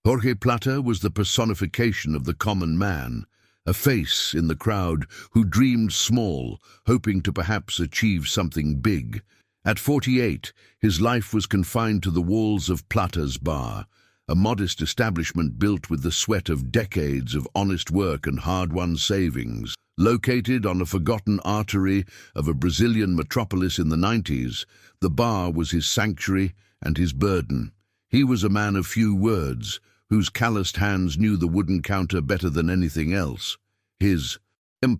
Jorge Plata was the personification of the common man, a face in the crowd who dreamed small, hoping to perhaps achieve something big. At 48, his life was confined to the walls of Plata's bar, a modest establishment built with the sweat of decades of honest work and hard-won savings. Located on a forgotten artery of a Brazilian metropolis in the 90s, the bar was his sanctuary and his burden. He was a man of few words, whose calloused hands knew the wooden counter better than anything else. His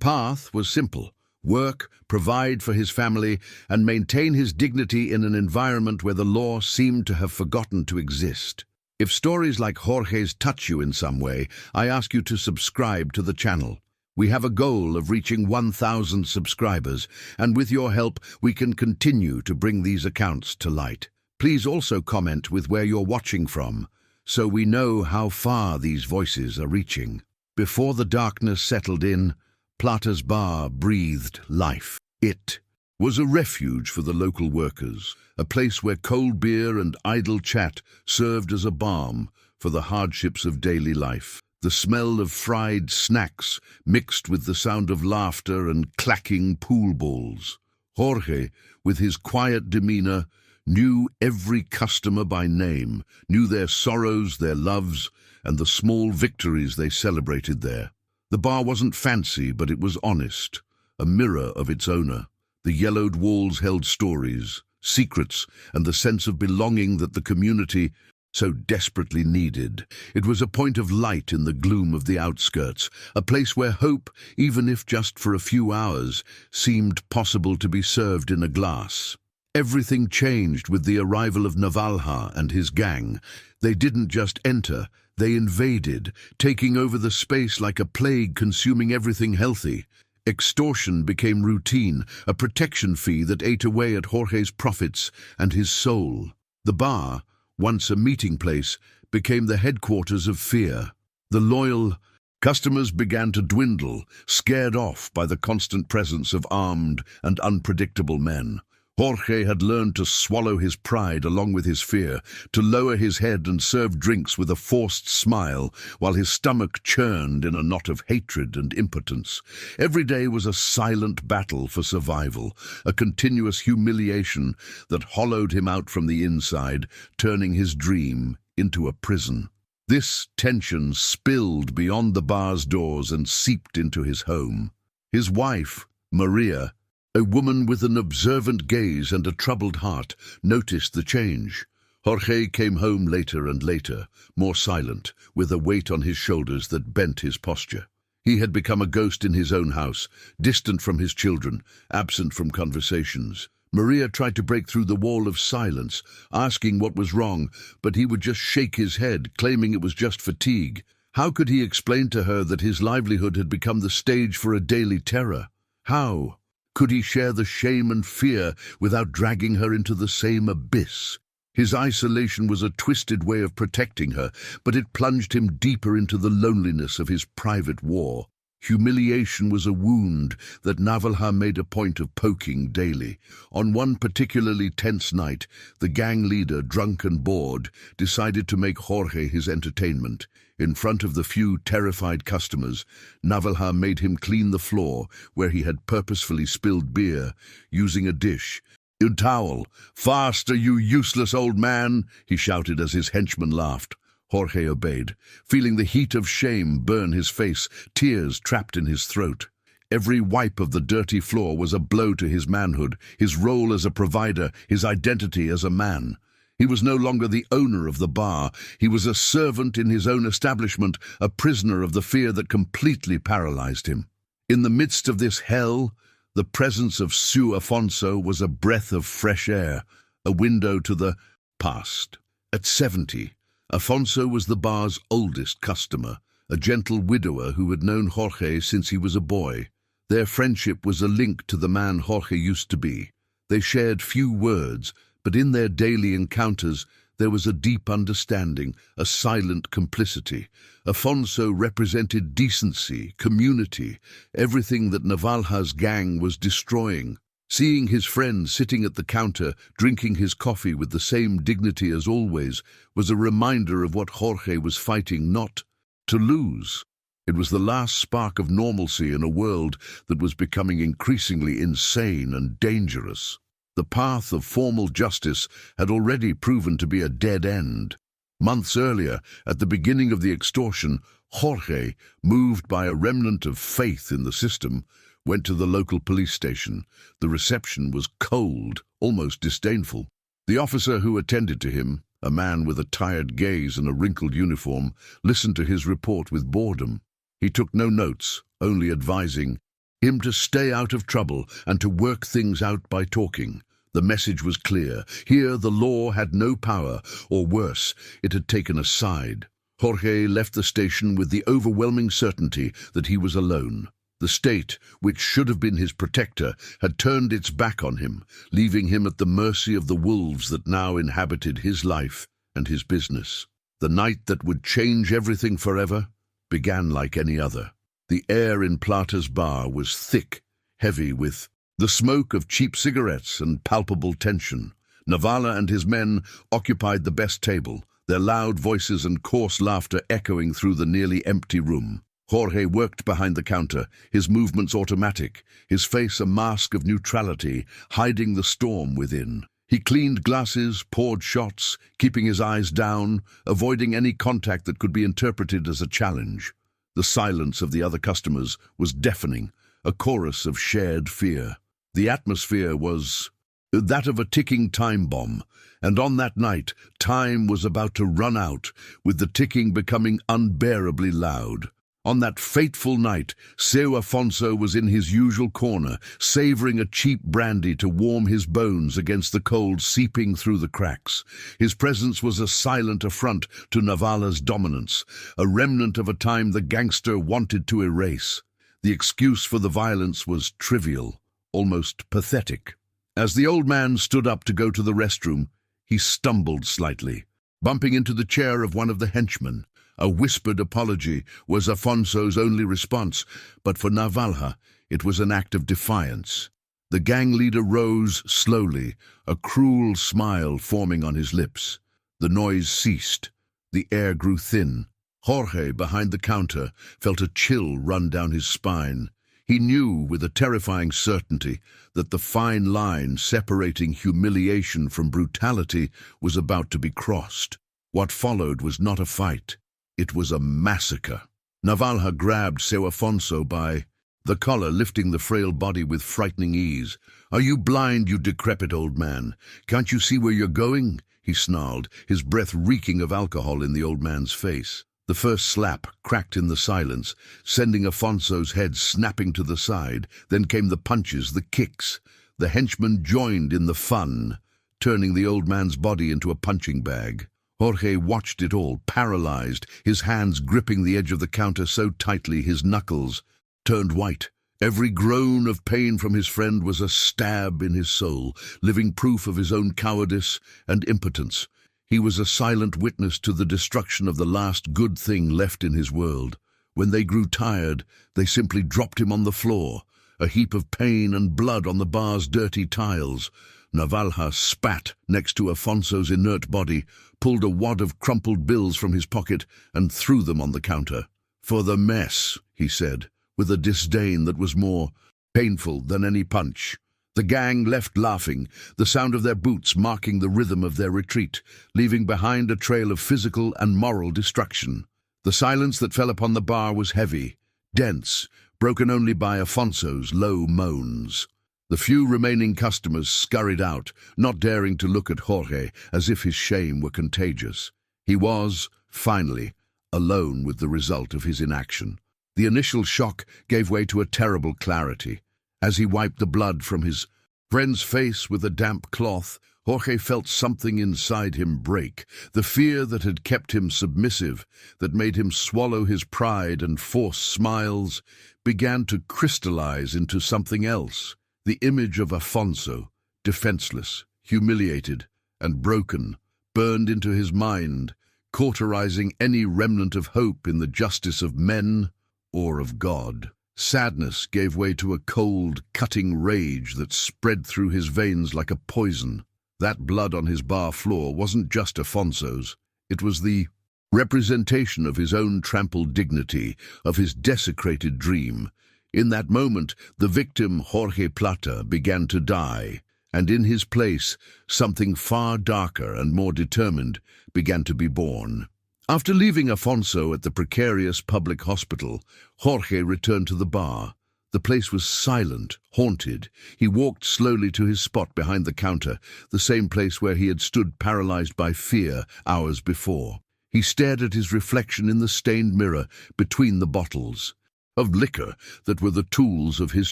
path was simple: work, provide for his family, and maintain his dignity in an environment where the law seemed to have forgotten to exist. If stories like Jorge's touch you in some way, I ask you to subscribe to the channel. We have a goal of reaching 1,000 subscribers, and with your help, we can continue to bring these accounts to light. Please also comment with where you're watching from, so we know how far these voices are reaching. Before the darkness settled in, Plata's bar breathed life. It was a refuge for the local workers, a place where cold beer and idle chat served as a balm for the hardships of daily life. The smell of fried snacks mixed with the sound of laughter and clacking pool balls. Jorge, with his quiet demeanor, knew every customer by name, knew their sorrows, their loves, and the small victories they celebrated there. The bar wasn't fancy, but it was honest, a mirror of its owner. The yellowed walls held stories, secrets, and the sense of belonging that the community so desperately needed. It was a point of light in the gloom of the outskirts, a place where hope, even if just for a few hours, seemed possible to be served in a glass. Everything changed with the arrival of Navalha and his gang. They didn't just enter, they invaded, taking over the space like a plague, consuming everything healthy. Extortion became routine, a protection fee that ate away at Jorge's profits and his soul. The bar, once a meeting place, became the headquarters of fear. The loyal customers began to dwindle, scared off by the constant presence of armed and unpredictable men. Jorge had learned to swallow his pride along with his fear, to lower his head and serve drinks with a forced smile, while his stomach churned in a knot of hatred and impotence. Every day was a silent battle for survival, a continuous humiliation that hollowed him out from the inside, turning his dream into a prison. This tension spilled beyond the bar's doors and seeped into his home. His wife, Maria, a woman with an observant gaze and a troubled heart, noticed the change. Jorge came home later and later, more silent, with a weight on his shoulders that bent his posture. He had become a ghost in his own house, distant from his children, absent from conversations. Maria tried to break through the wall of silence, asking what was wrong, but he would just shake his head, claiming it was just fatigue. How could he explain to her that his livelihood had become the stage for a daily terror? How could he share the shame and fear without dragging her into the same abyss? His isolation was a twisted way of protecting her, but it plunged him deeper into the loneliness of his private war. Humiliation was a wound that Navalha made a point of poking daily. On one particularly tense night, the gang leader, drunk and bored, decided to make Jorge his entertainment. In front of the few terrified customers, Navalha made him clean the floor where he had purposefully spilled beer, using a dish. "A towel! Faster, you useless old man!" he shouted as his henchman laughed. Jorge obeyed, feeling the heat of shame burn his face, tears trapped in his throat. Every wipe of the dirty floor was a blow to his manhood, his role as a provider, his identity as a man. He was no longer the owner of the bar. He was a servant in his own establishment, a prisoner of the fear that completely paralyzed him. In the midst of this hell, the presence of Su Afonso was a breath of fresh air, a window to the past. At 70, Afonso was the bar's oldest customer, a gentle widower who had known Jorge since he was a boy. Their friendship was a link to the man Jorge used to be. They shared few words, but in their daily encounters there was a deep understanding, a silent complicity. Afonso represented decency, community, everything that Navalha's gang was destroying. Seeing his friend sitting at the counter, drinking his coffee with the same dignity as always, was a reminder of what Jorge was fighting not to lose. It was the last spark of normalcy in a world that was becoming increasingly insane and dangerous. The path of formal justice had already proven to be a dead end. Months earlier, at the beginning of the extortion, Jorge, moved by a remnant of faith in the system, went to the local police station. The reception was cold, almost disdainful. The officer who attended to him, a man with a tired gaze and a wrinkled uniform, listened to his report with boredom. He took no notes, only advising him to stay out of trouble and to work things out by talking. The message was clear. Here the law had no power, or worse, it had taken a side. Jorge left the station with the overwhelming certainty that he was alone. The state, which should have been his protector, had turned its back on him, leaving him at the mercy of the wolves that now inhabited his life and his business. The night that would change everything forever began like any other. The air in Plata's bar was thick, heavy with the smoke of cheap cigarettes and palpable tension. Navala and his men occupied the best table, their loud voices and coarse laughter echoing through the nearly empty room. Jorge worked behind the counter, his movements automatic, his face a mask of neutrality, hiding the storm within. He cleaned glasses, poured shots, keeping his eyes down, avoiding any contact that could be interpreted as a challenge. The silence of the other customers was deafening, a chorus of shared fear. The atmosphere was that of a ticking time bomb, and on that night, time was about to run out, with the ticking becoming unbearably loud. On that fateful night, Seu Afonso was in his usual corner, savouring a cheap brandy to warm his bones against the cold seeping through the cracks. His presence was a silent affront to Navala's dominance, a remnant of a time the gangster wanted to erase. The excuse for the violence was trivial, almost pathetic. As the old man stood up to go to the restroom, he stumbled slightly, bumping into the chair of one of the henchmen. A whispered apology was Afonso's only response, but for Navalha, it was an act of defiance. The gang leader rose slowly, a cruel smile forming on his lips. The noise ceased. The air grew thin. Jorge, behind the counter, felt a chill run down his spine. He knew with a terrifying certainty that the fine line separating humiliation from brutality was about to be crossed. What followed was not a fight. It was a massacre. Navalha grabbed Seu Afonso by the collar, lifting the frail body with frightening ease. "Are you blind, you decrepit old man? Can't you see where you're going?" he snarled, his breath reeking of alcohol in the old man's face. The first slap cracked in the silence, sending Afonso's head snapping to the side. Then came the punches, the kicks. The henchmen joined in the fun, turning the old man's body into a punching bag. Jorge watched it all, paralyzed, his hands gripping the edge of the counter so tightly his knuckles turned white. Every groan of pain from his friend was a stab in his soul, living proof of his own cowardice and impotence. He was a silent witness to the destruction of the last good thing left in his world. When they grew tired, they simply dropped him on the floor, a heap of pain and blood on the bar's dirty tiles. Navalha spat next to Afonso's inert body, pulled a wad of crumpled bills from his pocket, and threw them on the counter. "For the mess," he said, with a disdain that was more painful than any punch. The gang left laughing, the sound of their boots marking the rhythm of their retreat, leaving behind a trail of physical and moral destruction. The silence that fell upon the bar was heavy, dense, broken only by Afonso's low moans. The few remaining customers scurried out, not daring to look at Jorge, as if his shame were contagious. He was, finally, alone with the result of his inaction. The initial shock gave way to a terrible clarity. As he wiped the blood from his friend's face with a damp cloth, Jorge felt something inside him break. The fear that had kept him submissive, that made him swallow his pride and force smiles, began to crystallize into something else. The image of Afonso, defenseless, humiliated, and broken, burned into his mind, cauterizing any remnant of hope in the justice of men or of God. Sadness gave way to a cold, cutting rage that spread through his veins like a poison. That blood on his bar floor wasn't just Afonso's. It was the representation of his own trampled dignity, of his desecrated dream. In that moment, the victim, Jorge Plata, began to die, and in his place, something far darker and more determined began to be born. After leaving Afonso at the precarious public hospital, Jorge returned to the bar. The place was silent, haunted. He walked slowly to his spot behind the counter, the same place where he had stood paralyzed by fear hours before. He stared at his reflection in the stained mirror between the bottles of liquor that were the tools of his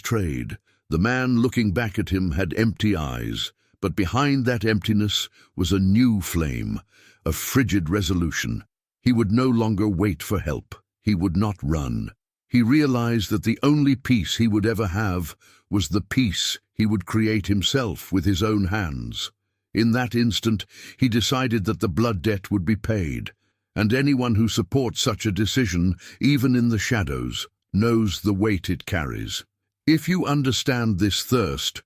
trade. The man looking back at him had empty eyes, but behind that emptiness was a new flame, a frigid resolution. He would no longer wait for help. He would not run. He realized that the only peace he would ever have was the peace he would create himself with his own hands. In that instant, he decided that the blood debt would be paid, and anyone who supports such a decision, even in the shadows, knows the weight it carries. If you understand this thirst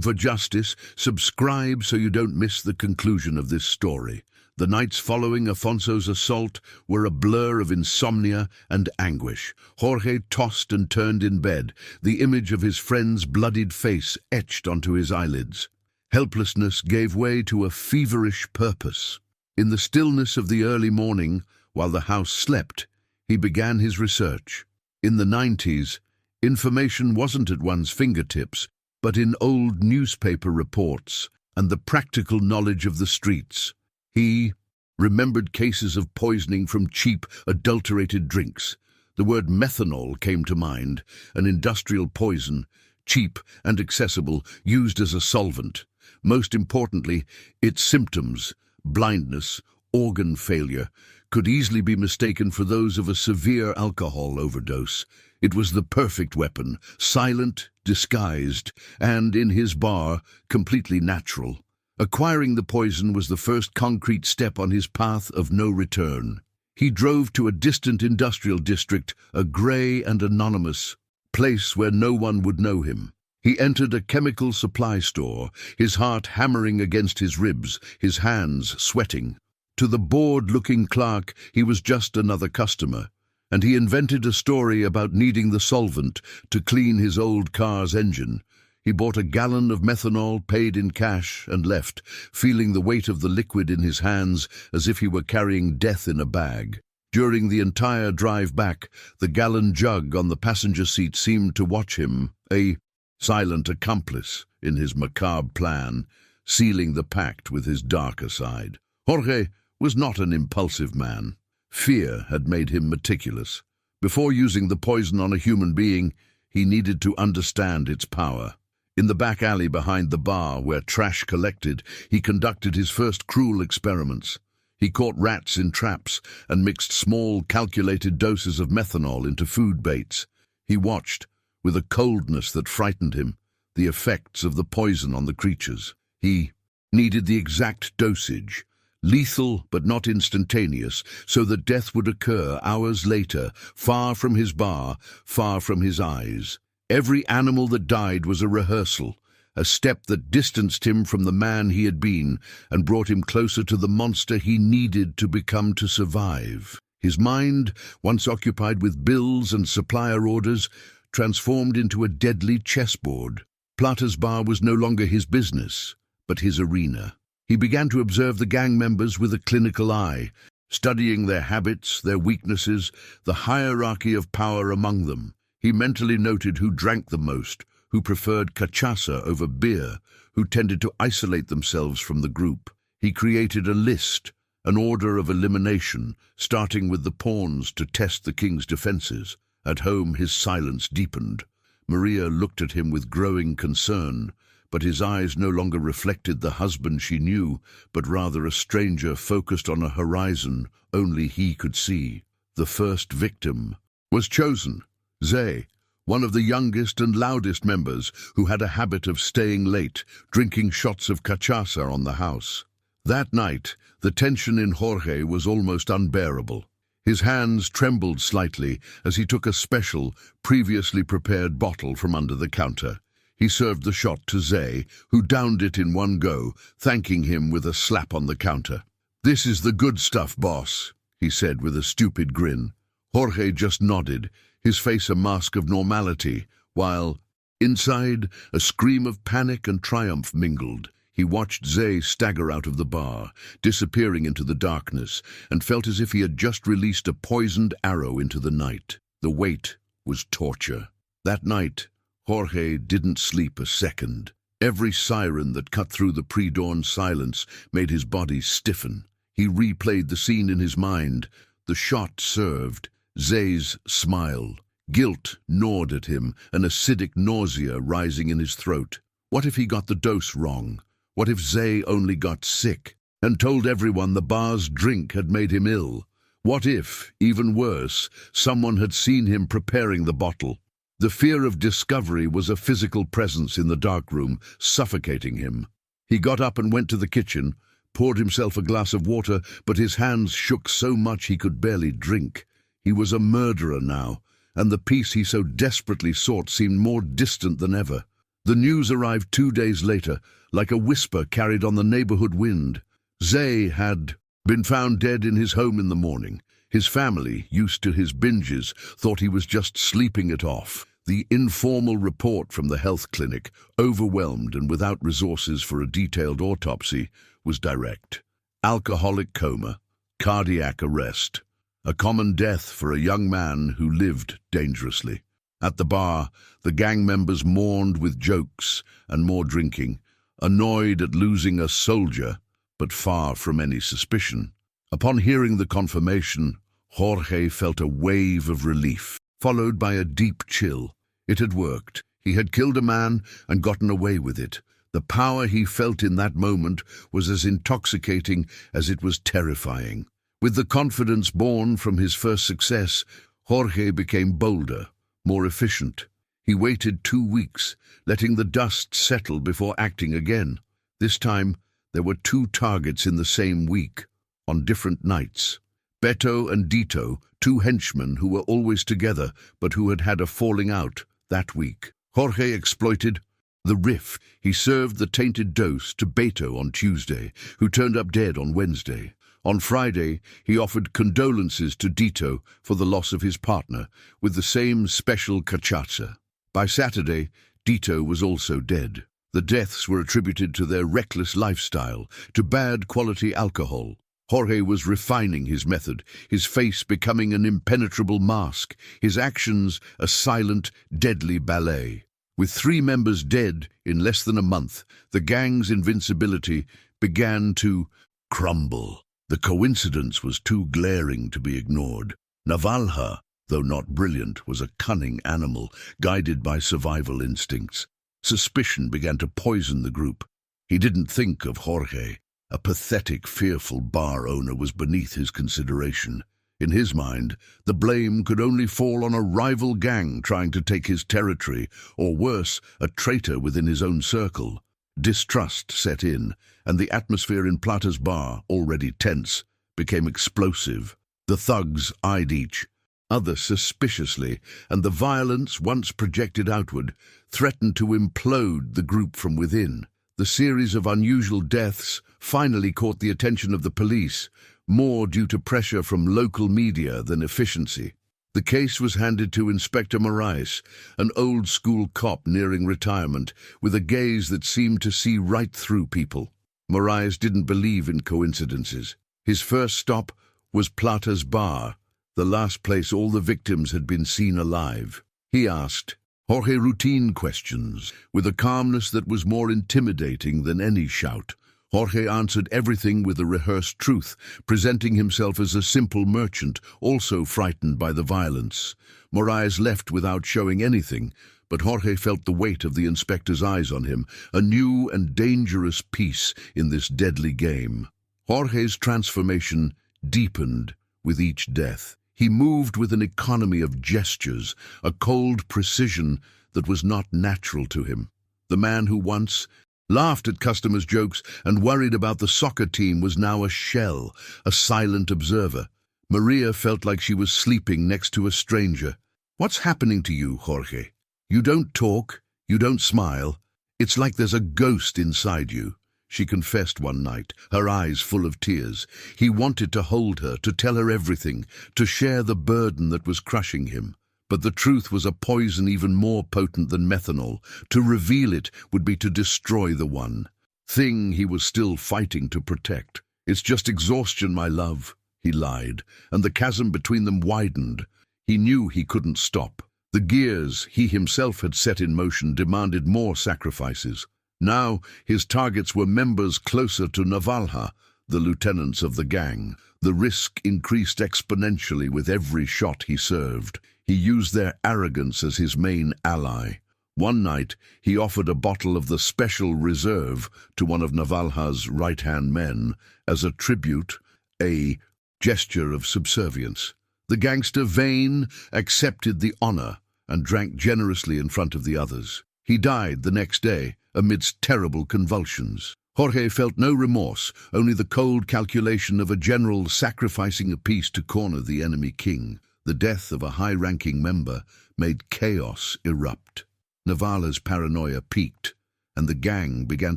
for justice, subscribe so you don't miss the conclusion of this story. The nights following Afonso's assault were a blur of insomnia and anguish. Jorge tossed and turned in bed, the image of his friend's bloodied face etched onto his eyelids. Helplessness gave way to a feverish purpose. In the stillness of the early morning, while the house slept, he began his research. In the 90s, information wasn't at one's fingertips, but in old newspaper reports and the practical knowledge of the streets. He remembered cases of poisoning from cheap, adulterated drinks. The word methanol came to mind, an industrial poison, cheap and accessible, used as a solvent. Most importantly, its symptoms, blindness, organ failure, could easily be mistaken for those of a severe alcohol overdose. It was the perfect weapon, silent, disguised, and, in his bar, completely natural. Acquiring the poison was the first concrete step on his path of no return. He drove to a distant industrial district, a grey and anonymous place where no one would know him. He entered a chemical supply store, his heart hammering against his ribs, his hands sweating. To the bored-looking clerk, he was just another customer, and he invented a story about needing the solvent to clean his old car's engine. He bought a gallon of methanol, paid in cash, and left, feeling the weight of the liquid in his hands as if he were carrying death in a bag. During the entire drive back, the gallon jug on the passenger seat seemed to watch him, a silent accomplice in his macabre plan, sealing the pact with his darker side. Jorge was not an impulsive man. Fear had made him meticulous. Before using the poison on a human being, he needed to understand its power. In the back alley behind the bar, where trash collected, he conducted his first cruel experiments. He caught rats in traps and mixed small, calculated doses of methanol into food baits. He watched, with a coldness that frightened him, the effects of the poison on the creatures. He needed the exact dosage, lethal but not instantaneous, so that death would occur hours later, far from his bar, far from his eyes. Every animal that died was a rehearsal, a step that distanced him from the man he had been and brought him closer to the monster he needed to become to survive. His mind, once occupied with bills and supplier orders, transformed into a deadly chessboard. Plata's bar was no longer his business, but his arena. He began to observe the gang members with a clinical eye, studying their habits, their weaknesses, the hierarchy of power among them. He mentally noted who drank the most, who preferred cachaça over beer, who tended to isolate themselves from the group. He created a list, an order of elimination, starting with the pawns to test the king's defenses. At home, his silence deepened. Maria looked at him with growing concern, but his eyes no longer reflected the husband she knew, but rather a stranger focused on a horizon only he could see. The first victim was chosen. Zay, one of the youngest and loudest members, who had a habit of staying late, drinking shots of cachaça on the house. That night, the tension in Jorge was almost unbearable. His hands trembled slightly as he took a special, previously prepared bottle from under the counter. He served the shot to Zay, who downed it in one go, thanking him with a slap on the counter. "This is the good stuff, boss," he said with a stupid grin. Jorge just nodded, his face a mask of normality, while, inside, a scream of panic and triumph mingled. He watched Zay stagger out of the bar, disappearing into the darkness, and felt as if he had just released a poisoned arrow into the night. The wait was torture. That night, Jorge didn't sleep a second. Every siren that cut through the pre-dawn silence made his body stiffen. He replayed the scene in his mind, the shot served, Zay's smile. Guilt gnawed at him, an acidic nausea rising in his throat. What if he got the dose wrong? What if Zay only got sick and told everyone the bar's drink had made him ill? What if, even worse, someone had seen him preparing the bottle? The fear of discovery was a physical presence in the dark room, suffocating him. He got up and went to the kitchen, poured himself a glass of water, but his hands shook so much he could barely drink. He was a murderer now, and the peace he so desperately sought seemed more distant than ever. The news arrived 2 days later, like a whisper carried on the neighborhood wind. Zay had been found dead in his home in the morning. His family, used to his binges, thought he was just sleeping it off. The informal report from the health clinic, overwhelmed and without resources for a detailed autopsy, was direct. Alcoholic coma, cardiac arrest. A common death for a young man who lived dangerously. At the bar, the gang members mourned with jokes and more drinking, annoyed at losing a soldier, but far from any suspicion. Upon hearing the confirmation, Jorge felt a wave of relief, followed by a deep chill. It had worked. He had killed a man and gotten away with it. The power he felt in that moment was as intoxicating as it was terrifying. With the confidence born from his first success, Jorge became bolder, more efficient. He waited 2 weeks, letting the dust settle before acting again. This time, there were 2 targets in the same week, on different nights. Beto and Dito, 2 henchmen who were always together, but who had had a falling out that week. Jorge exploited the riff. He served the tainted dose to Beto on Tuesday, who turned up dead on Wednesday. On Friday, he offered condolences to Dito for the loss of his partner, with the same special cachaça. By Saturday, Dito was also dead. The deaths were attributed to their reckless lifestyle, to bad quality alcohol. Jorge was refining his method, his face becoming an impenetrable mask, his actions a silent, deadly ballet. With 3 members dead in less than a month, the gang's invincibility began to crumble. The coincidence was too glaring to be ignored. Navalha, though not brilliant, was a cunning animal, guided by survival instincts. Suspicion began to poison the group. He didn't think of Jorge. A pathetic, fearful bar owner was beneath his consideration. In his mind, the blame could only fall on a rival gang trying to take his territory, or worse, a traitor within his own circle. Distrust set in, and the atmosphere in Plata's bar, already tense, became explosive. The thugs eyed each other suspiciously, and the violence, once projected outward, threatened to implode the group from within. The series of unusual deaths finally caught the attention of the police, more due to pressure from local media than efficiency. The case was handed to Inspector Moraes, an old-school cop nearing retirement, with a gaze that seemed to see right through people. Moraes didn't believe in coincidences. His first stop was Plata's bar, the last place all the victims had been seen alive. He asked Jorge routine questions, with a calmness that was more intimidating than any shout. Jorge answered everything with a rehearsed truth, presenting himself as a simple merchant, also frightened by the violence. Moraes left without showing anything, but Jorge felt the weight of the inspector's eyes on him, a new and dangerous piece in this deadly game. Jorge's transformation deepened with each death. He moved with an economy of gestures, a cold precision that was not natural to him. The man who once laughed at customers' jokes and worried about the soccer team was now a shell, a silent observer. Maria felt like she was sleeping next to a stranger. "What's happening to you, Jorge? You don't talk, you don't smile. It's like there's a ghost inside you," she confessed one night, her eyes full of tears. He wanted to hold her, to tell her everything, to share the burden that was crushing him. But the truth was a poison even more potent than methanol. To reveal it would be to destroy the one thing he was still fighting to protect. "It's just exhaustion, my love," he lied, and the chasm between them widened. He knew he couldn't stop. The gears he himself had set in motion demanded more sacrifices. Now his targets were members closer to Navalha, the lieutenants of the gang. The risk increased exponentially with every shot he served. He used their arrogance as his main ally. One night, he offered a bottle of the Special Reserve to one of Navalha's right-hand men as a tribute, a gesture of subservience. The gangster, vain, accepted the honor and drank generously in front of the others. He died the next day amidst terrible convulsions. Jorge felt no remorse, only the cold calculation of a general sacrificing a piece to corner the enemy king. The death of a high-ranking member made chaos erupt. Navalha's paranoia peaked, and the gang began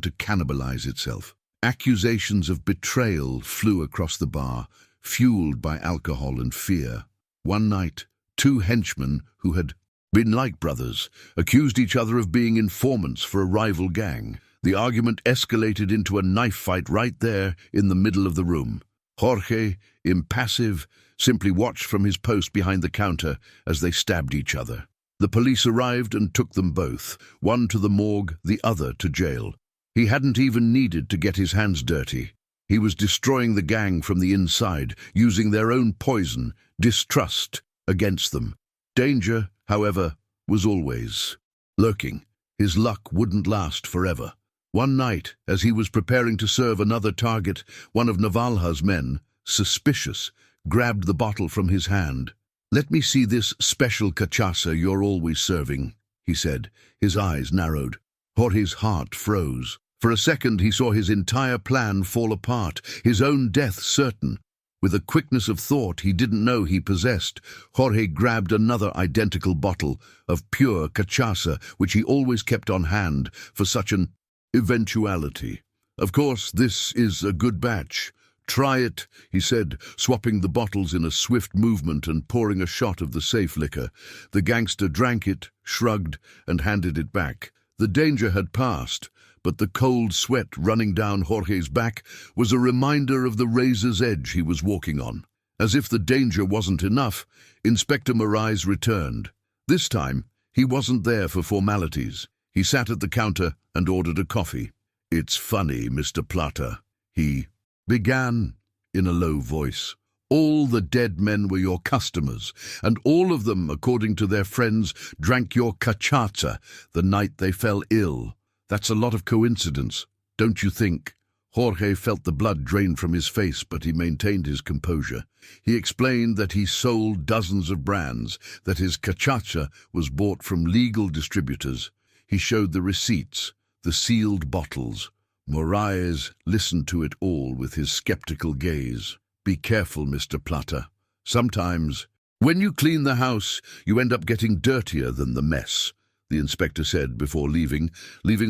to cannibalize itself. Accusations of betrayal flew across the bar, fueled by alcohol and fear. One night, two henchmen who had been like brothers accused each other of being informants for a rival gang. The argument escalated into a knife fight right there in the middle of the room. Jorge, impassive, simply watched from his post behind the counter as they stabbed each other. The police arrived and took them both, one to the morgue, the other to jail. He hadn't even needed to get his hands dirty. He was destroying the gang from the inside, using their own poison, distrust, against them. Danger, however, was always lurking. His luck wouldn't last forever. One night, as he was preparing to serve another target, one of Navalha's men, suspicious, grabbed the bottle from his hand. "Let me see this special cachaça you're always serving," he said. His eyes narrowed. Jorge's heart froze. For a second he saw his entire plan fall apart, his own death certain. With a quickness of thought he didn't know he possessed, Jorge grabbed another identical bottle of pure cachaça, which he always kept on hand for such an eventuality. "Of course, this is a good batch. Try it," he said, swapping the bottles in a swift movement and pouring a shot of the safe liquor. The gangster drank it, shrugged, and handed it back. The danger had passed, but the cold sweat running down Jorge's back was a reminder of the razor's edge he was walking on. As if the danger wasn't enough, Inspector Moraes returned. This time, he wasn't there for formalities. He sat at the counter and ordered a coffee. "It's funny, Mr. Plata," he began in a low voice. "All the dead men were your customers, and all of them, according to their friends, drank your cachaça the night they fell ill. That's a lot of coincidence, don't you think?" Jorge felt the blood drain from his face, but he maintained his composure. He explained that he sold dozens of brands, that his cachaça was bought from legal distributors. He showed the receipts, the sealed bottles. Moraes listened to it all with his skeptical gaze. "Be careful, Mr. Plata. Sometimes, when you clean the house, you end up getting dirtier than the mess," the inspector said before leaving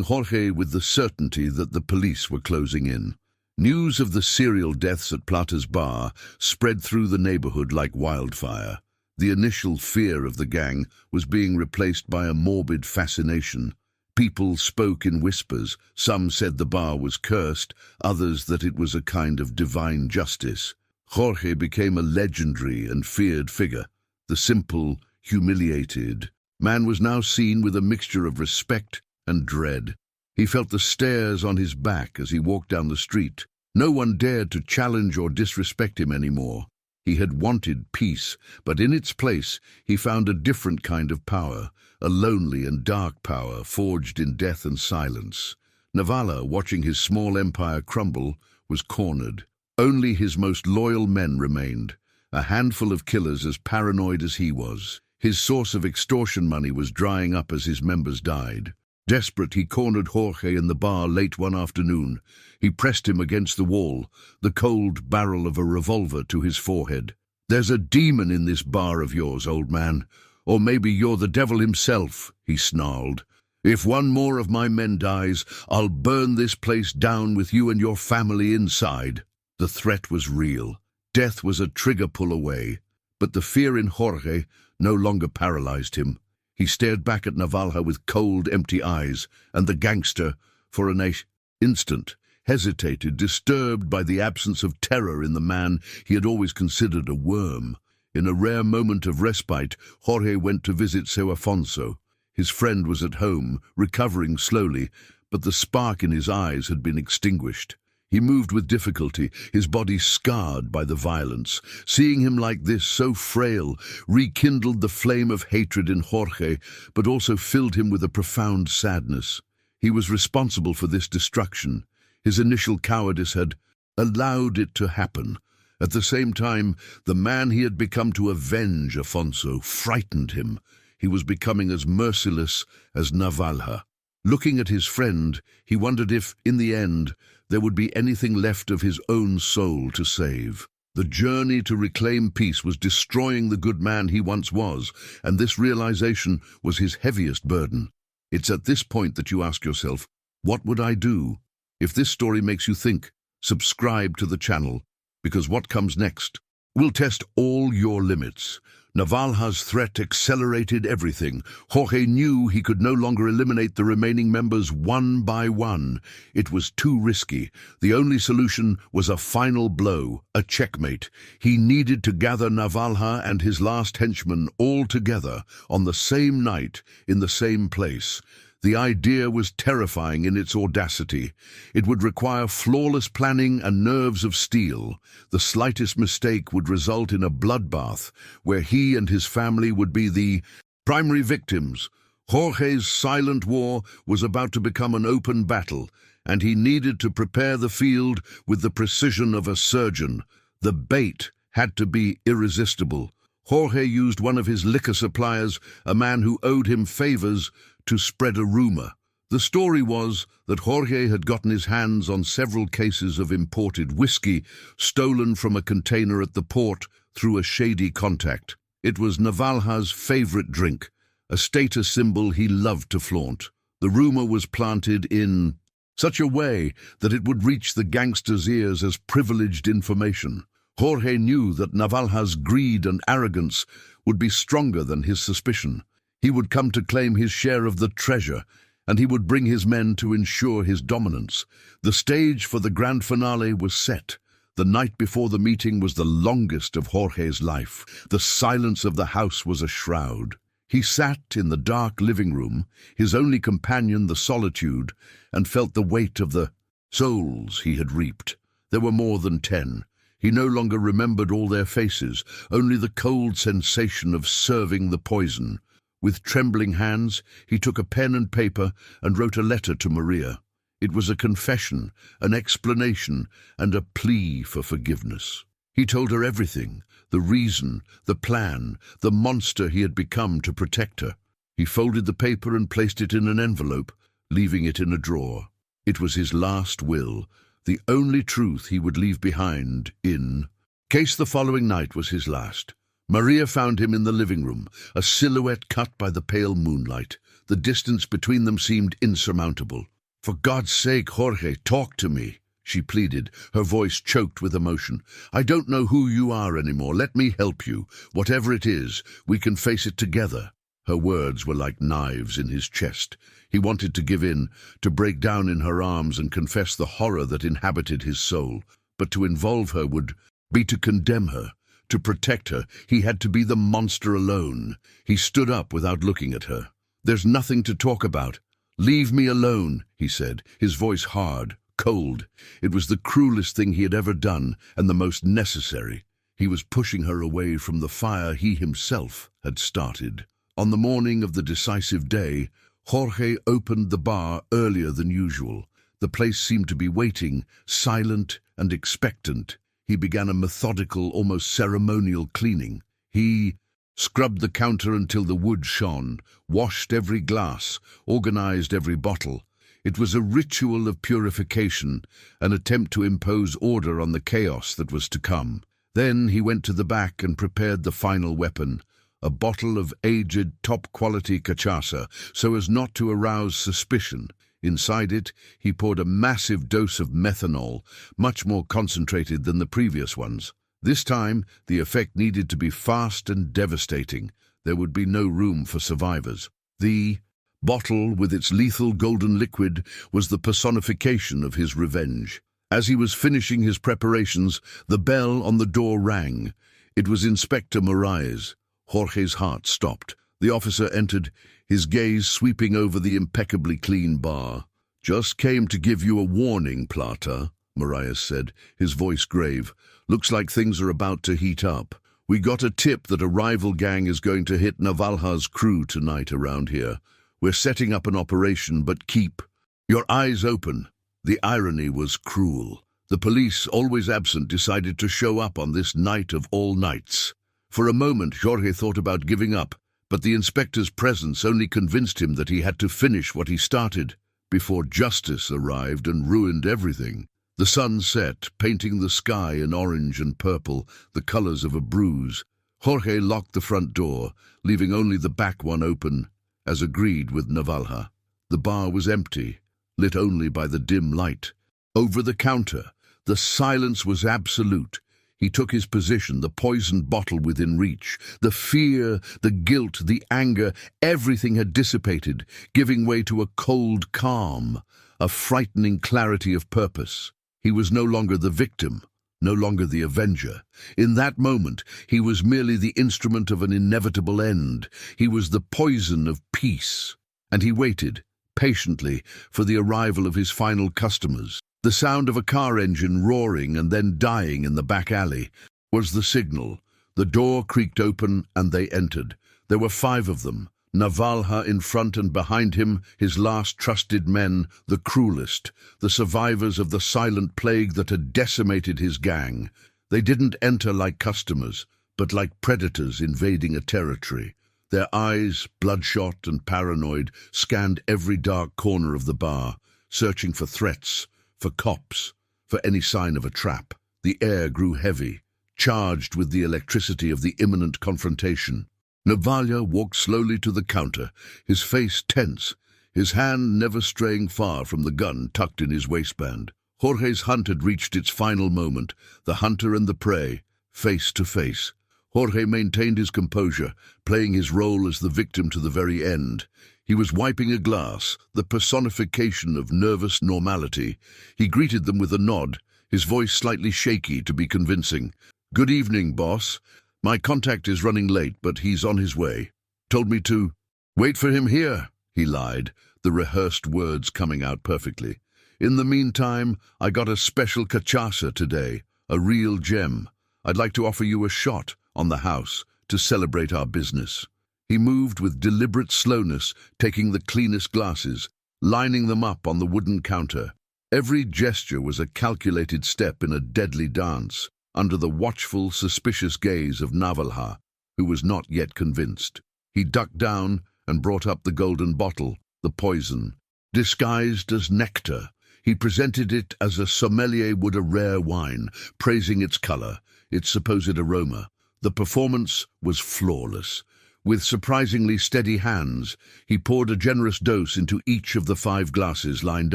Jorge with the certainty that the police were closing in. News of the serial deaths at Plata's bar spread through the neighborhood like wildfire. The initial fear of the gang was being replaced by a morbid fascination. People spoke in whispers. Some said the bar was cursed, others that it was a kind of divine justice. Jorge became a legendary and feared figure. The simple, humiliated man was now seen with a mixture of respect and dread. He felt the stares on his back as he walked down the street. No one dared to challenge or disrespect him anymore. He had wanted peace, but in its place he found a different kind of power, a lonely and dark power forged in death and silence. Navalha, watching his small empire crumble, was cornered. Only his most loyal men remained, a handful of killers as paranoid as he was. His source of extortion money was drying up as his members died. Desperate, he cornered Jorge in the bar late one afternoon. He pressed him against the wall, the cold barrel of a revolver to his forehead. "There's a demon in this bar of yours, old man. Or maybe you're the devil himself," he snarled. "If one more of my men dies, I'll burn this place down with you and your family inside." The threat was real. Death was a trigger pull away. But the fear in Jorge no longer paralyzed him. He stared back at Navalha with cold, empty eyes, and the gangster, for an instant, hesitated, disturbed by the absence of terror in the man he had always considered a worm. In a rare moment of respite, Jorge went to visit Seu Afonso. His friend was at home, recovering slowly, but the spark in his eyes had been extinguished. He moved with difficulty, his body scarred by the violence. Seeing him like this, so frail, rekindled the flame of hatred in Jorge, but also filled him with a profound sadness. He was responsible for this destruction. His initial cowardice had allowed it to happen. At the same time, the man he had become to avenge Afonso frightened him. He was becoming as merciless as Navalha. Looking at his friend, he wondered if, in the end, there would be anything left of his own soul to save. The journey to reclaim peace was destroying the good man he once was, and this realization was his heaviest burden. It's at this point that you ask yourself, what would I do? If this story makes you think, subscribe to the channel, because what comes next will test all your limits. Navalha's threat accelerated everything. Jorge knew he could no longer eliminate the remaining members one by one. It was too risky. The only solution was a final blow, a checkmate. He needed to gather Navalha and his last henchmen all together on the same night in the same place. The idea was terrifying in its audacity. It would require flawless planning and nerves of steel. The slightest mistake would result in a bloodbath, where he and his family would be the primary victims. Jorge's silent war was about to become an open battle, and he needed to prepare the field with the precision of a surgeon. The bait had to be irresistible. Jorge used one of his liquor suppliers, a man who owed him favors, to spread a rumor. The story was that Jorge had gotten his hands on several cases of imported whiskey stolen from a container at the port through a shady contact. It was Navalha's favorite drink, a status symbol he loved to flaunt. The rumor was planted in such a way that it would reach the gangsters' ears as privileged information. Jorge knew that Navalha's greed and arrogance would be stronger than his suspicion. He would come to claim his share of the treasure, and he would bring his men to ensure his dominance. The stage for the grand finale was set. The night before the meeting was the longest of Jorge's life. The silence of the house was a shroud. He sat in the dark living room, his only companion the solitude, and felt the weight of the souls he had reaped. There were more than 10. He no longer remembered all their faces, only the cold sensation of serving the poison. With trembling hands, he took a pen and paper and wrote a letter to Maria. It was a confession, an explanation, and a plea for forgiveness. He told her everything, the reason, the plan, the monster he had become to protect her. He folded the paper and placed it in an envelope, leaving it in a drawer. It was his last will, the only truth he would leave behind in case the following night was his last. Maria found him in the living room, a silhouette cut by the pale moonlight. The distance between them seemed insurmountable. "For God's sake, Jorge, talk to me," she pleaded, her voice choked with emotion. "I don't know who you are anymore. Let me help you. Whatever it is, we can face it together." Her words were like knives in his chest. He wanted to give in, to break down in her arms and confess the horror that inhabited his soul. But to involve her would be to condemn her. To protect her, he had to be the monster alone. He stood up without looking at her. "There's nothing to talk about. Leave me alone," he said, his voice hard, cold. It was the cruelest thing he had ever done, and the most necessary. He was pushing her away from the fire he himself had started. On the morning of the decisive day, Jorge opened the bar earlier than usual. The place seemed to be waiting, silent and expectant. He began a methodical, almost ceremonial cleaning. He scrubbed the counter until the wood shone, washed every glass, organized every bottle. It was a ritual of purification, an attempt to impose order on the chaos that was to come. Then he went to the back and prepared the final weapon, a bottle of aged, top-quality cachaça, so as not to arouse suspicion. Inside it, he poured a massive dose of methanol, much more concentrated than the previous ones. This time, the effect needed to be fast and devastating. There would be no room for survivors. The bottle, with its lethal golden liquid, was the personification of his revenge. As he was finishing his preparations, the bell on the door rang. It was Inspector Moraes. Jorge's heart stopped. The officer entered, his gaze sweeping over the impeccably clean bar. "Just came to give you a warning, Plata," Moraes said, his voice grave. "Looks like things are about to heat up. We got a tip that a rival gang is going to hit Navalha's crew tonight around here. We're setting up an operation, but keep your eyes open." The irony was cruel. The police, always absent, decided to show up on this night of all nights. For a moment, Jorge thought about giving up, but the inspector's presence only convinced him that he had to finish what he started, before justice arrived and ruined everything. The sun set, painting the sky in orange and purple, the colors of a bruise. Jorge locked the front door, leaving only the back one open, as agreed with Navalha. The bar was empty, lit only by the dim light. Over the counter, the silence was absolute. He took his position, the poisoned bottle within reach. The fear, the guilt, the anger, everything had dissipated, giving way to a cold calm, a frightening clarity of purpose. He was no longer the victim, no longer the avenger. In that moment, he was merely the instrument of an inevitable end. He was the poison of peace. And he waited, patiently, for the arrival of his final customers. The sound of a car engine roaring and then dying in the back alley was the signal. The door creaked open and they entered. There were 5 of them, Navalha in front and behind him, his last trusted men, the cruelest, the survivors of the silent plague that had decimated his gang. They didn't enter like customers, but like predators invading a territory. Their eyes, bloodshot and paranoid, scanned every dark corner of the bar, searching for threats, for cops, for any sign of a trap. The air grew heavy, charged with the electricity of the imminent confrontation. Navalha walked slowly to the counter, his face tense, his hand never straying far from the gun tucked in his waistband. Jorge's hunt had reached its final moment, the hunter and the prey, face to face. Jorge maintained his composure, playing his role as the victim to the very end. He was wiping a glass, the personification of nervous normality. He greeted them with a nod, his voice slightly shaky to be convincing. "Good evening, boss. My contact is running late, but he's on his way. Told me to wait for him here," he lied, the rehearsed words coming out perfectly. "In the meantime, I got a special cachaça today, a real gem. I'd like to offer you a shot on the house to celebrate our business." He moved with deliberate slowness, taking the cleanest glasses, lining them up on the wooden counter. Every gesture was a calculated step in a deadly dance, under the watchful, suspicious gaze of Navalha, who was not yet convinced. He ducked down and brought up the golden bottle, the poison. Disguised as nectar, he presented it as a sommelier would a rare wine, praising its color, its supposed aroma. The performance was flawless. With surprisingly steady hands, he poured a generous dose into each of the 5 glasses lined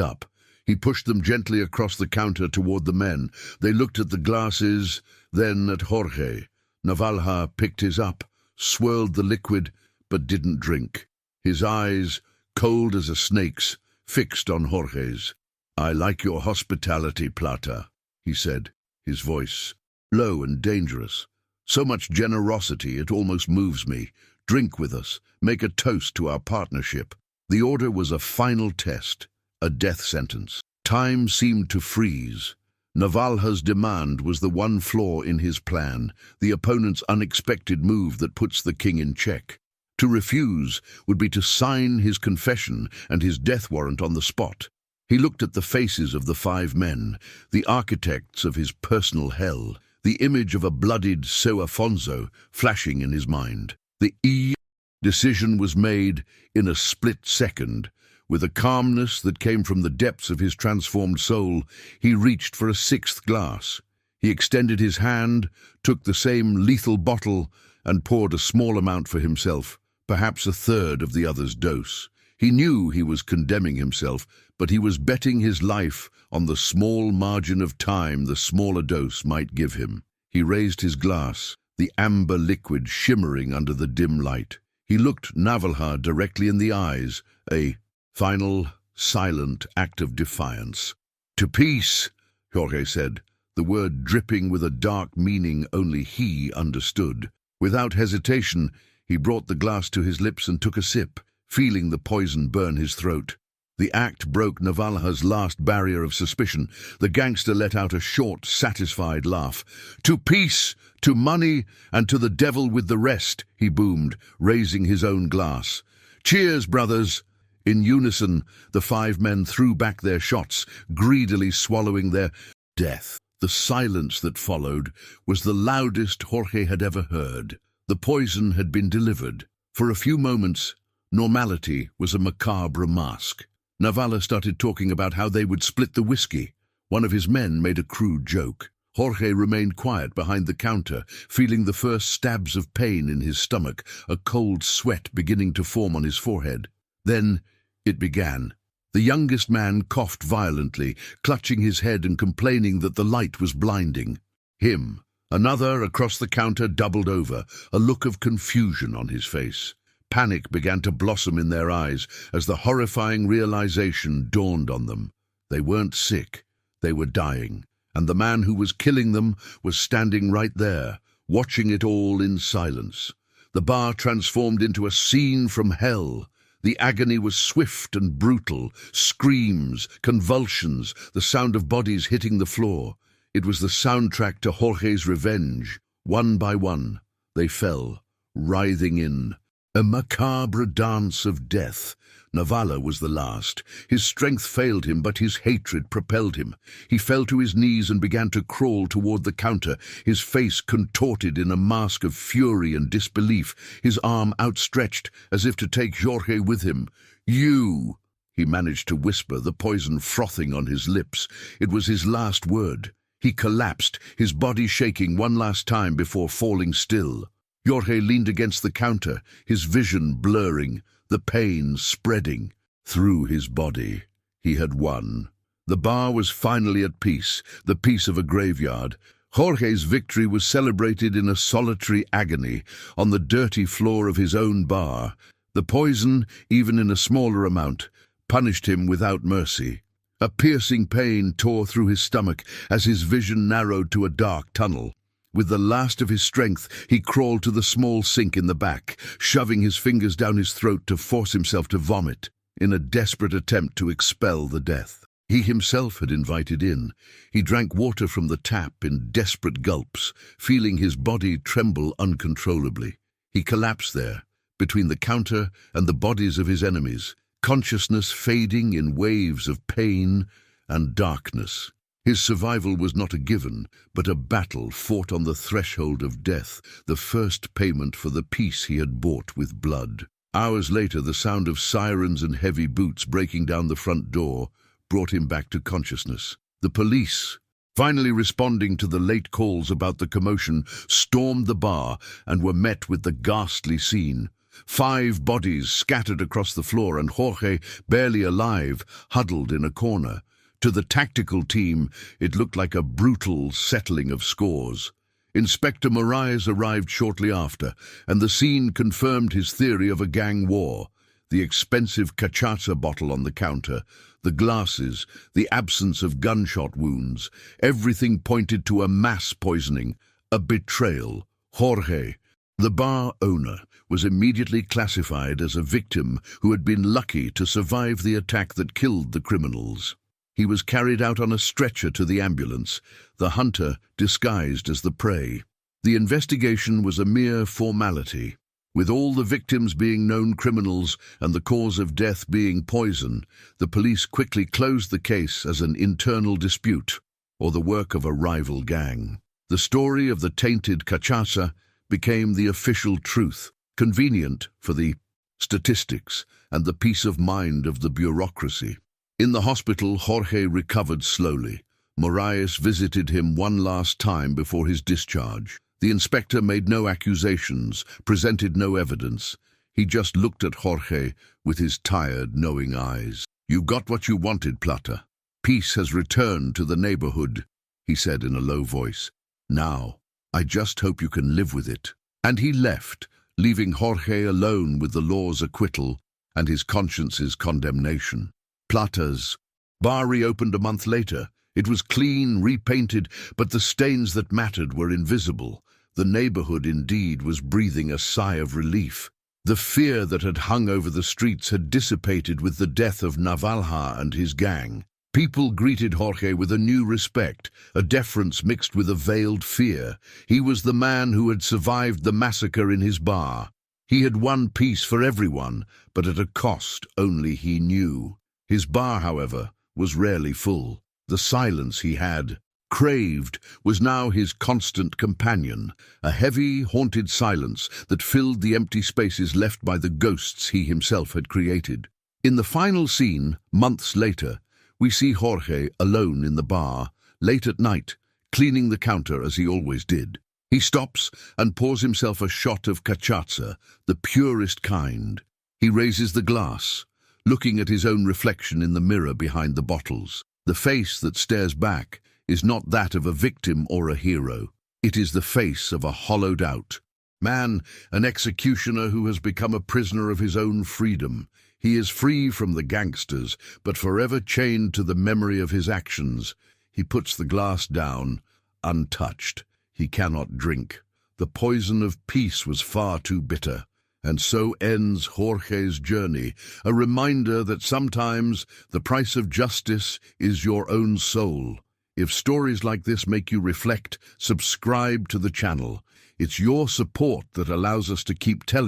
up. He pushed them gently across the counter toward the men. They looked at the glasses, then at Jorge. Navalha picked his up, swirled the liquid, but didn't drink. His eyes, cold as a snake's, fixed on Jorge's. "I like your hospitality, Plata," he said, his voice low and dangerous. "So much generosity it almost moves me. Drink with us, make a toast to our partnership." The order was a final test, a death sentence. Time seemed to freeze. Navalha's demand was the one flaw in his plan, the opponent's unexpected move that puts the king in check. To refuse would be to sign his confession and his death warrant on the spot. He looked at the faces of the 5 men, the architects of his personal hell, the image of a bloodied São Afonso flashing in his mind. The decision was made in a split second. With a calmness that came from the depths of his transformed soul, he reached for a 6th glass. He extended his hand, took the same lethal bottle, and poured a small amount for himself, perhaps a third of the other's dose. He knew he was condemning himself, but he was betting his life on the small margin of time the smaller dose might give him. He raised his glass, the amber liquid shimmering under the dim light. He looked Navalha directly in the eyes, a final, silent act of defiance. "To peace," Jorge said, the word dripping with a dark meaning only he understood. Without hesitation, he brought the glass to his lips and took a sip, feeling the poison burn his throat. The act broke Navalha's last barrier of suspicion. The gangster let out a short, satisfied laugh. "To peace, to money, and to the devil with the rest," he boomed, raising his own glass. "Cheers, brothers!" In unison, the 5 men threw back their shots, greedily swallowing their death. The silence that followed was the loudest Jorge had ever heard. The poison had been delivered. For a few moments, normality was a macabre mask. Navalha started talking about how they would split the whiskey. One of his men made a crude joke. Jorge remained quiet behind the counter, feeling the first stabs of pain in his stomach, a cold sweat beginning to form on his forehead. Then it began. The youngest man coughed violently, clutching his head and complaining that the light was blinding him. Another across the counter doubled over, a look of confusion on his face. Panic began to blossom in their eyes as the horrifying realization dawned on them. They weren't sick, they were dying, and the man who was killing them was standing right there, watching it all in silence. The bar transformed into a scene from hell. The agony was swift and brutal, screams, convulsions, the sound of bodies hitting the floor. It was the soundtrack to Jorge's revenge. One by one, they fell, writhing in a macabre dance of death. Navalha was the last. His strength failed him, but his hatred propelled him. He fell to his knees and began to crawl toward the counter, his face contorted in a mask of fury and disbelief, his arm outstretched as if to take Jorge with him. "You!" he managed to whisper, the poison frothing on his lips. It was his last word. He collapsed, his body shaking one last time before falling still. Jorge leaned against the counter, his vision blurring, the pain spreading through his body. He had won. The bar was finally at peace, the peace of a graveyard. Jorge's victory was celebrated in a solitary agony on the dirty floor of his own bar. The poison, even in a smaller amount, punished him without mercy. A piercing pain tore through his stomach as his vision narrowed to a dark tunnel. With the last of his strength, he crawled to the small sink in the back, shoving his fingers down his throat to force himself to vomit, in a desperate attempt to expel the death he himself had invited in. He drank water from the tap in desperate gulps, feeling his body tremble uncontrollably. He collapsed there, between the counter and the bodies of his enemies, consciousness fading in waves of pain and darkness. His survival was not a given, but a battle fought on the threshold of death, the first payment for the peace he had bought with blood. Hours later, the sound of sirens and heavy boots breaking down the front door brought him back to consciousness. The police, finally responding to the late calls about the commotion, stormed the bar and were met with the ghastly scene. 5 bodies scattered across the floor and Jorge, barely alive, huddled in a corner. To the tactical team, it looked like a brutal settling of scores. Inspector Moraes arrived shortly after, and the scene confirmed his theory of a gang war. The expensive cachaça bottle on the counter, the glasses, the absence of gunshot wounds, everything pointed to a mass poisoning, a betrayal. Jorge, the bar owner, was immediately classified as a victim who had been lucky to survive the attack that killed the criminals. He was carried out on a stretcher to the ambulance, the hunter disguised as the prey. The investigation was a mere formality. With all the victims being known criminals and the cause of death being poison, the police quickly closed the case as an internal dispute or the work of a rival gang. The story of the tainted cachaça became the official truth, convenient for the statistics and the peace of mind of the bureaucracy. In the hospital, Jorge recovered slowly, Moraes visited him one last time before his discharge. The inspector made no accusations, presented no evidence. He just looked at Jorge with his tired, knowing eyes. "You got what you wanted, Plata. Peace has returned to the neighborhood," he said in a low voice. "Now, I just hope you can live with it." And he left, leaving Jorge alone with the law's acquittal and his conscience's condemnation. Plata's bar reopened a month later. It was clean, repainted, but the stains that mattered were invisible. The neighborhood, indeed, was breathing a sigh of relief. The fear that had hung over the streets had dissipated with the death of Navalha and his gang. People greeted Jorge with a new respect, a deference mixed with a veiled fear. He was the man who had survived the massacre in his bar. He had won peace for everyone, but at a cost only he knew. His bar, however, was rarely full. The silence he had craved was now his constant companion, a heavy, haunted silence that filled the empty spaces left by the ghosts he himself had created. In the final scene, months later, we see Jorge alone in the bar, late at night, cleaning the counter as he always did. He stops and pours himself a shot of cachaça, the purest kind. He raises the glass, looking at his own reflection in the mirror behind the bottles. The face that stares back is not that of a victim or a hero. It is the face of a hollowed-out man, an executioner who has become a prisoner of his own freedom. He is free from the gangsters, but forever chained to the memory of his actions. He puts the glass down, untouched. He cannot drink. The poison of peace was far too bitter. And so ends Jorge's journey, a reminder that sometimes the price of justice is your own soul. If stories like this make you reflect, subscribe to the channel. It's your support that allows us to keep telling